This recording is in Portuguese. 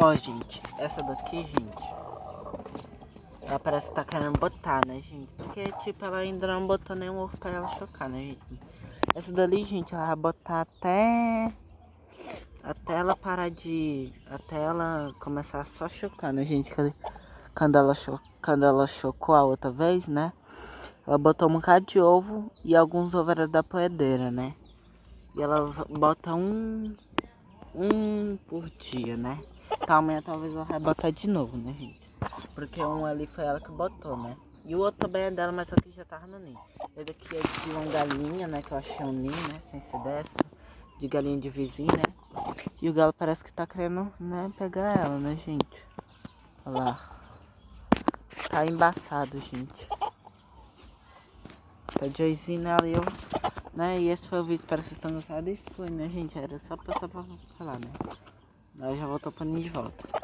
Ó, gente, essa daqui, gente, ela parece que tá querendo botar, né, gente? Porque, tipo, ela ainda não botou nenhum ovo pra ela chocar, né, gente? Essa dali, gente, ela vai botar até ela parar de... Até ela começar só chocando, né, gente? Quando ela chocou a outra vez, né? Ela botou um bocado de ovo e alguns ovos era da poedeira, né? E ela bota um por dia, né? Então amanhã talvez ela vai botar de novo, né, gente? Porque um ali foi ela que botou, né? E o outro também é dela, mas só que já tava no ninho. Esse daqui é de uma galinha, né? Que eu achei um ninho, né? Sem ser dessa. De galinha de vizinho, né? E o galo parece que tá querendo, né? Pegar ela, né, gente? Olha lá. Tá embaçado, gente. Tá Joyzinho ali, eu... Né? E esse foi o vídeo, espero que vocês tenham gostado. E foi, né, gente? Era só pra falar, né? Aí já voltou pra mim de volta.